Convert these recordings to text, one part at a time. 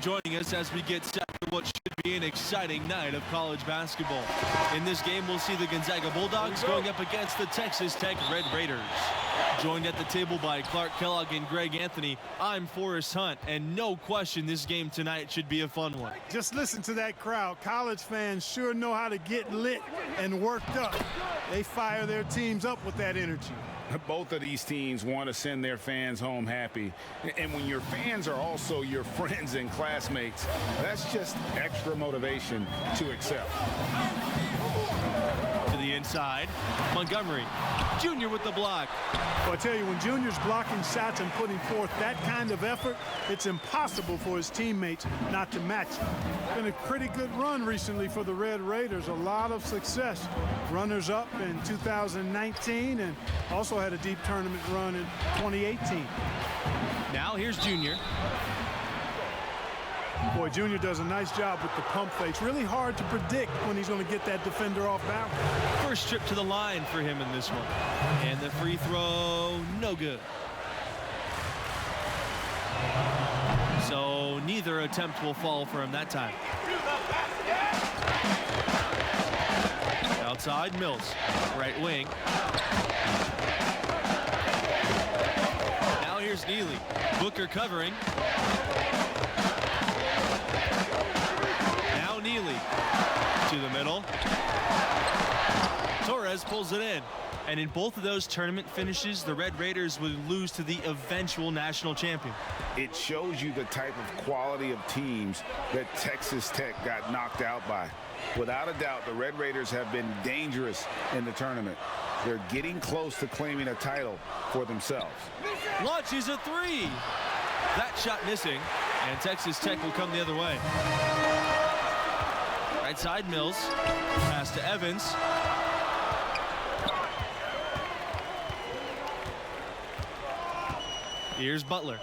joining us as we get set for what should be an exciting night of college basketball. In this game, we'll see the Gonzaga Bulldogs going up against the Texas Tech Red Raiders. Joined at the table by Clark Kellogg and Greg Anthony, I'm Forrest Hunt, and no question this game tonight should be a fun one. Just listen to that crowd. College fans sure know how to get lit and worked up. They fire their teams up with that energy. Both of these teams want to send their fans home happy. And when your fans are also your friends and classmates, that's just extra motivation to excel. To the inside, Montgomery, Jr. with the block. Well, I tell you, when Junior's blocking shots and putting forth that kind of effort, it's impossible for his teammates not to match it. Been a pretty good run recently for the Red Raiders. A lot of success. Runners-up in 2019 and also had a deep tournament run in 2018. Now here's Jr. Boy, Junior does a nice job with the pump fakes. Really hard to predict when he's going to get that defender off balance. First trip to the line for him in this one. And the free throw, no good. So neither attempt will fall for him that time. Outside, Mills, right wing. Now here's Neely. Booker covering. Now Neely to the middle. Torres pulls it in. And in both of those tournament finishes, the Red Raiders would lose to the eventual national champion. It shows you the type of quality of teams that Texas Tech got knocked out by. Without a doubt, the Red Raiders have been dangerous in the tournament. They're getting close to claiming a title for themselves. Launches a three. That shot missing, and Texas Tech will come the other way. Right side, Mills. Pass to Evans. Here's Butler.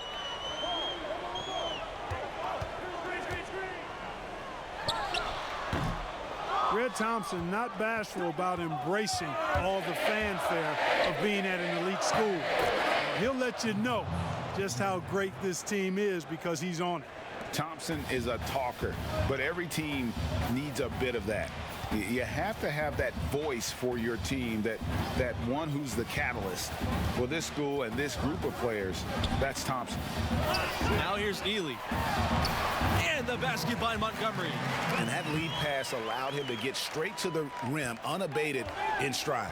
Red Thompson not bashful about embracing all the fanfare of being at an elite school. He'll let you know just how great this team is because he's on it. Thompson is a talker, but every team needs a bit of that. You have to have that voice for your team, that one who's the catalyst. For this school and this group of players, that's Thompson. Now here's Neely. And the basket by Montgomery. And that lead pass allowed him to get straight to the rim, unabated in stride.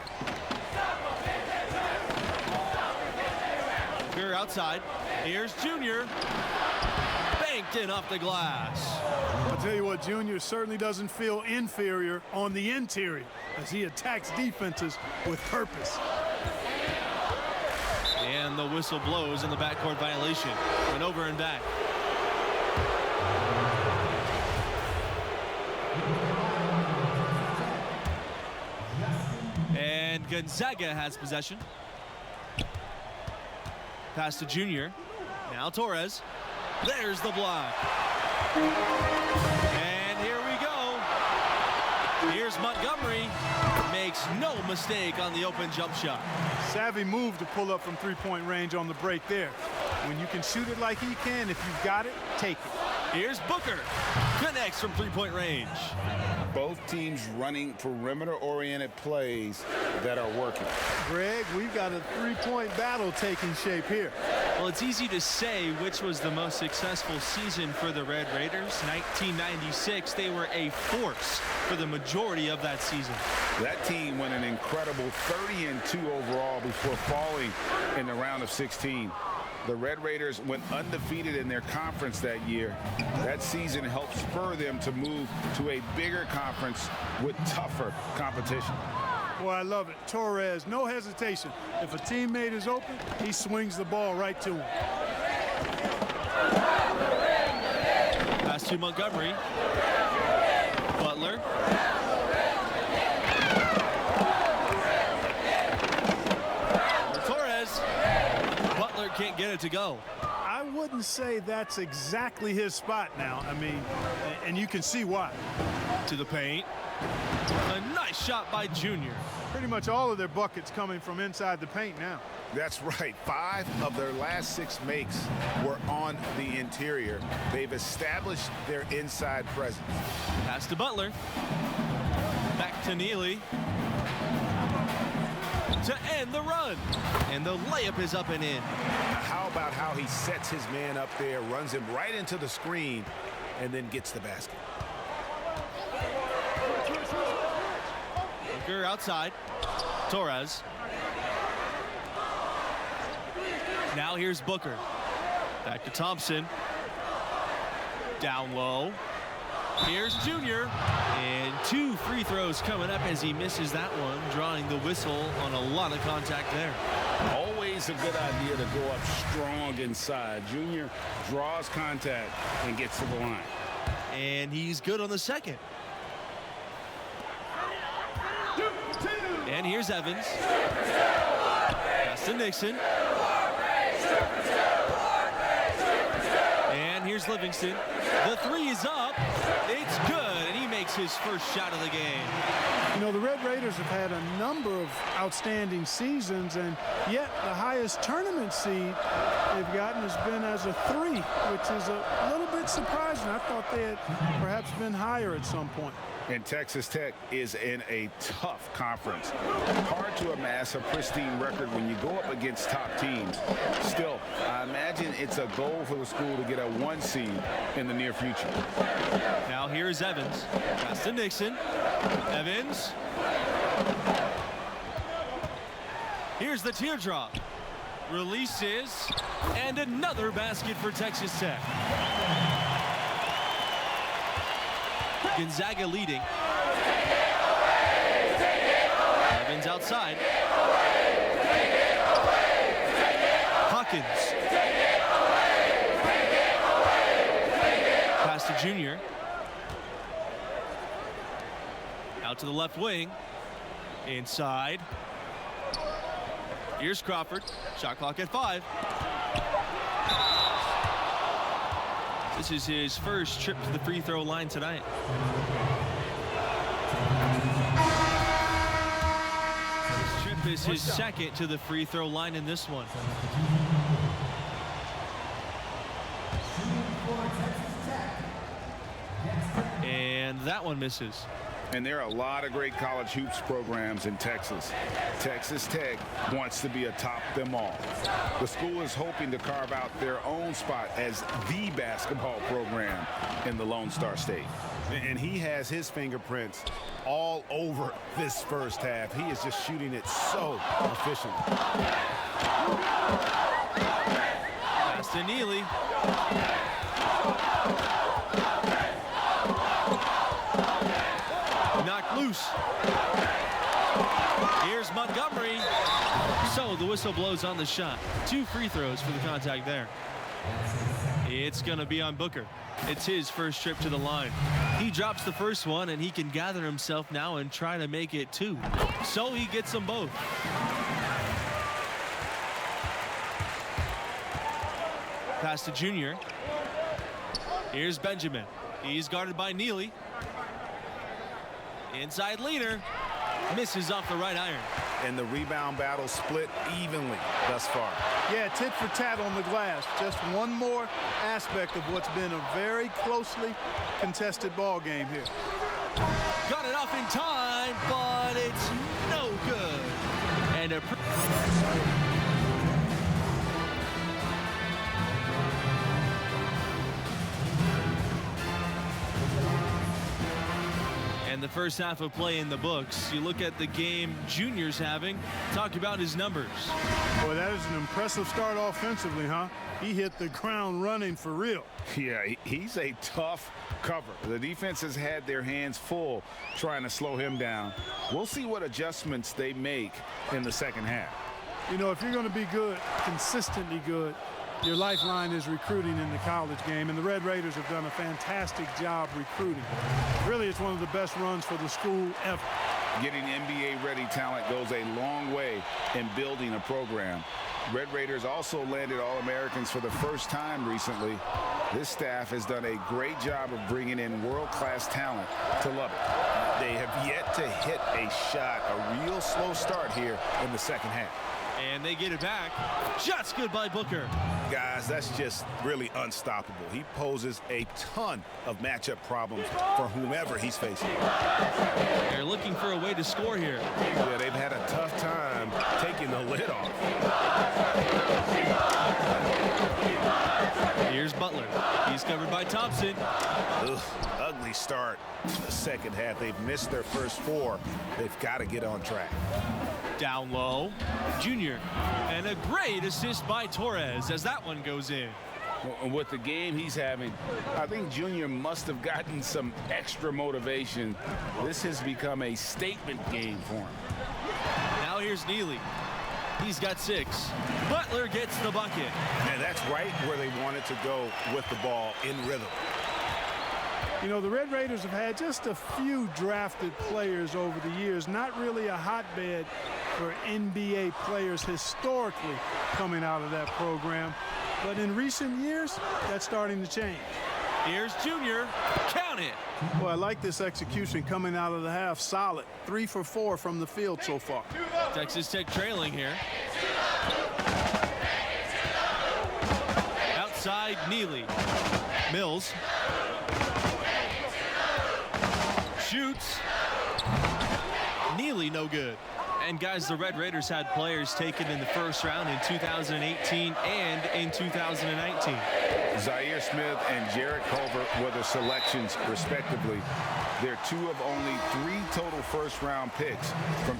We're outside. Here's Junior. Banked in off the glass. I'll tell you what, Junior certainly doesn't feel inferior on the interior as he attacks defenses with purpose. And the whistle blows in the backcourt violation. Went over and back. And Gonzaga has possession. Pass to Junior. Now Torres. There's the block. And here we go. Here's Montgomery. Makes no mistake on the open jump shot. Savvy move to pull up from three-point range on the break there. When you can shoot it like he can, if you've got it, take it. Here's Booker. Connects from three-point range. Both teams running perimeter-oriented plays that are working. Greg, we've got a three-point battle taking shape here. Well, it's easy to say which was the most successful season for the Red Raiders. 1996, they were a force for the majority of that season. That team went an incredible 30-2 overall before falling in the round of 16. The Red Raiders went undefeated in their conference that year. That season helped spur them to move to a bigger conference with tougher competition. Boy, I love it. Torres, no hesitation. If a teammate is open, he swings the ball right to him. Pass to Montgomery. Butler. Torres. Butler can't get it to go. I wouldn't say that's exactly his spot now. I mean, and you can see why. To the paint. A nice shot by Junior. Pretty much all of their buckets coming from inside the paint now. That's right. 5 of their last 6 makes were on the interior. They've established their inside presence. Pass to Butler. Back to Neely. To end the run. And the layup is up and in. Now, how about how he sets his man up there, runs him right into the screen, and then gets the basket. Booker outside. Torres. Now here's Booker. Back to Thompson. Down low. Here's Junior. And 2 free throws coming up as he misses that one, drawing the whistle on a lot of contact there. Always a good idea to go up strong inside. Junior draws contact and gets to the line. And he's good on the second. And here's Evans. Pass to Nixon. And here's Livingston. The 3 is up. It's good, and he makes his first shot of the game. You know, the Red Raiders have had a number of outstanding seasons, and yet the highest tournament seed they've gotten has been as a 3, which is a little bit surprising. I thought they had perhaps been higher at some point. And Texas Tech is in a tough conference. Hard to amass a pristine record when you go up against top teams. Still, I imagine it's a goal for the school to get a 1 seed in the near future. Now here's Evans. Pass to Nixon. Evans. Here's the teardrop. Releases. And another basket for Texas Tech. Gonzaga leading. Evans outside. Hawkins. Pass to Junior. Out to the left wing. Inside. Here's Crawford. Shot clock at 5. This is his first trip to the free throw line tonight. This trip is his second to the free throw line in this one. And that one misses. And there are a lot of great college hoops programs in Texas. Texas Tech wants to be atop them all. The school is hoping to carve out their own spot as the basketball program in the Lone Star State. And he has his fingerprints all over this first half. He is just shooting it so efficiently. Pass to Neely. Knocked loose. Here's Montgomery. So the whistle blows on the shot. 2 free throws for the contact there. It's going to be on Booker. It's his first trip to the line. He drops the first one, and he can gather himself now and try to make it 2. So he gets them both. Pass to Junior. Here's Benjamin. He's guarded by Neely. Inside leaner. Misses off the right iron. And the rebound battle split evenly thus far. Yeah, tit for tat on the glass. Just one more aspect of what's been a very closely contested ball game here. Got it off in time, but it's no good. And a and the first half of play in the books. You look at the game Junior's having. Talk about his numbers. Boy, that is an impressive start offensively, huh? He hit the ground running for real. Yeah, he's a tough cover. The defense has had their hands full trying to slow him down. We'll see what adjustments they make in the second half. You know, if you're going to be good, consistently good, your lifeline is recruiting in the college game, and the Red Raiders have done a fantastic job recruiting. Really, it's one of the best runs for the school ever. Getting NBA-ready talent goes a long way in building a program. Red Raiders also landed All-Americans for the first time recently. This staff has done a great job of bringing in world-class talent to Lubbock. They have yet to hit a shot, a real slow start here in the second half. And they get it back. Shots good by Booker. Guys, that's just really unstoppable. He poses a ton of matchup problems for whomever he's facing. They're looking for a way to score here. Yeah, they've had a tough time taking the lid off. Here's Butler. He's covered by Thompson. Ugh, ugly start to the second half. They've missed their first 4. They've got to get on track. Down low, Junior. And a great assist by Torres as that one goes in. Well, with the game he's having, I think Junior must have gotten some extra motivation. This has become a statement game for him. Now here's Neely. He's got 6. Butler gets the bucket. And that's right where they wanted to go with the ball, in rhythm. You know, the Red Raiders have had just a few drafted players over the years, not really a hotbed for NBA players historically coming out of that program. But in recent years, that's starting to change. Here's Junior. Count it. Well, I like this execution coming out of the half. Solid. 3 for 4 from the field so far. Texas Tech trailing here. Outside, Neely. Mills. Shoots. Neely no good. And guys, the Red Raiders had players taken in the first round in 2018 and in 2019. Zaire Smith and Jarrett Culver were the selections, respectively. They're 2 of only 3 total first-round picks from.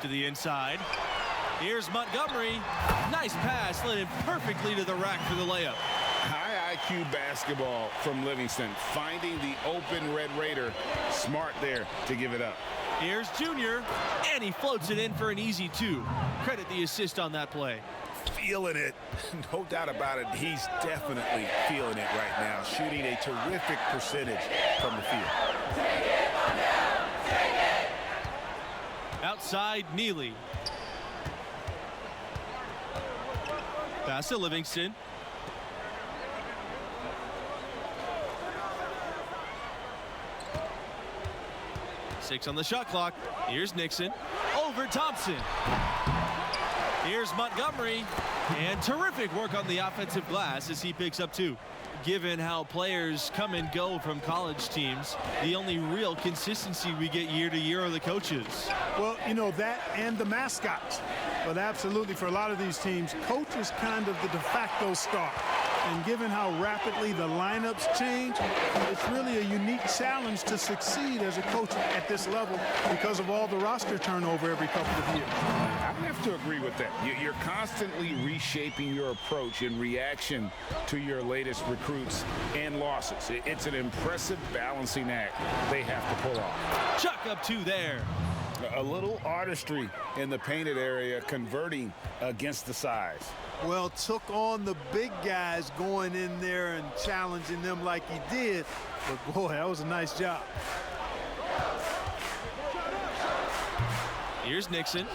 To the inside. Here's Montgomery. Nice pass, led it perfectly to the rack for the layup. High IQ basketball from Livingston, finding the open Red Raider. Smart there to give it up. Here's Junior, and he floats it in for an easy 2. Credit the assist on that play. Feeling it, no doubt about it. He's definitely feeling it right now, shooting a terrific percentage from the field. Outside, Neely. Pass to Livingston. Six on the shot clock. Here's Nixon. Over Thompson. Here's Montgomery. And terrific work on the offensive glass as he picks up 2. Given how players come and go from college teams, the only real consistency we get year to year are the coaches. Well, you know, that and the mascots. But absolutely, for a lot of these teams, coach is kind of the de facto star. And given how rapidly the lineups change, it's really a unique challenge to succeed as a coach at this level because of all the roster turnover every couple of years. I have to agree with that. You're constantly reshaping your approach in reaction to your latest recruits and losses. It's an impressive balancing act they have to pull off. Chuck up 2 there. A little artistry in the painted area, converting against the size. Well, took on the big guys going in there and challenging them like he did. But, boy, that was a nice job. Here's Nixon.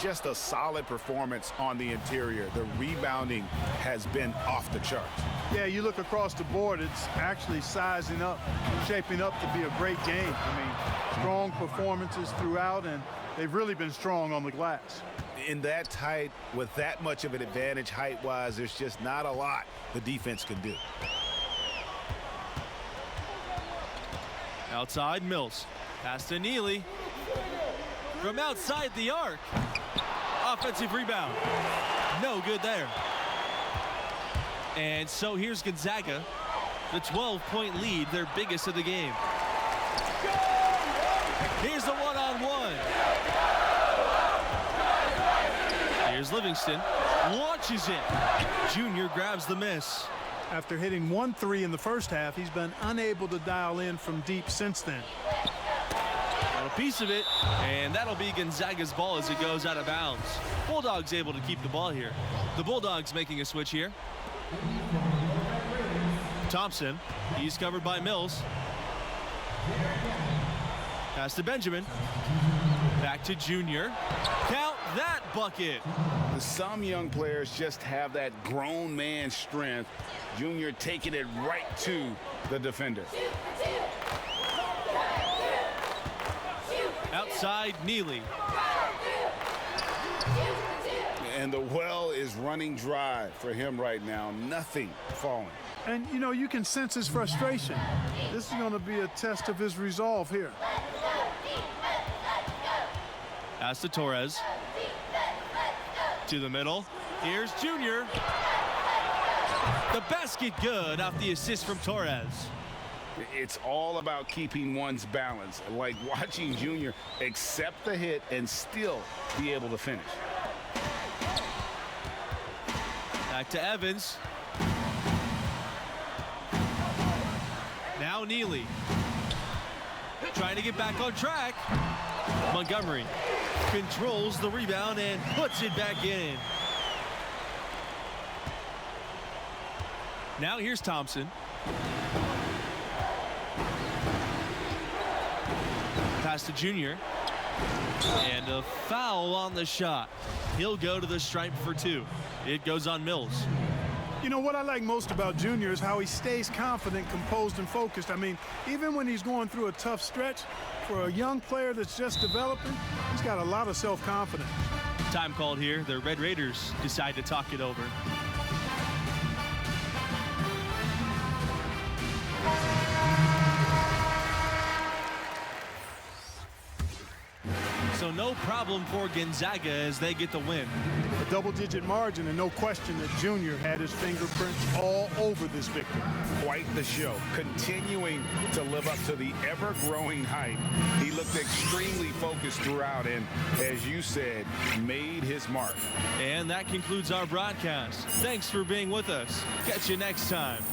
Just a solid performance on the interior. The rebounding has been off the charts. Yeah, you look across the board, it's actually sizing up, shaping up to be a great game. I mean, strong performances throughout, and they've really been strong on the glass. In that tight, with that much of an advantage height-wise, there's just not a lot the defense can do. Outside, Mills. Pass to Neely. From outside the arc. Offensive rebound. No good there. And so here's Gonzaga. The 12-point lead, their biggest of the game. Here's the one-on-one. Here's Livingston. Launches it. Junior grabs the miss. After hitting 1 3 in the first half, he's been unable to dial in from deep since then. Got a piece of it, and that'll be Gonzaga's ball as it goes out of bounds. Bulldogs able to keep the ball here. The Bulldogs making a switch here. Thompson, he's covered by Mills. Pass to Benjamin. Back to Junior. Count that bucket. Some young players just have that grown man strength. Junior taking it right to the defender. Outside, Neely. And the well is running dry for him right now. Nothing falling. And, you know, you can sense his frustration. This is going to be a test of his resolve here. Pass to Torres. To the middle. Here's Junior. The basket good off the assist from Torres. It's all about keeping one's balance, like watching Junior accept the hit and still be able to finish. Back to Evans. Now Neely. Trying to get back on track. Montgomery controls the rebound and puts it back in. Now here's Thompson. Pass to Junior. And a foul on the shot. He'll go to the stripe for 2. It goes on Mills. You know, what I like most about Junior is how he stays confident, composed, and focused. I mean, even when he's going through a tough stretch, for a young player that's just developing, he's got a lot of self-confidence. Time called here. The Red Raiders decide to talk it over. So no problem for Gonzaga as they get the win. A double-digit margin, and no question that Junior had his fingerprints all over this victory. Quite the show, continuing to live up to the ever-growing hype. He looked extremely focused throughout and, as you said, made his mark. And that concludes our broadcast. Thanks for being with us. Catch you next time.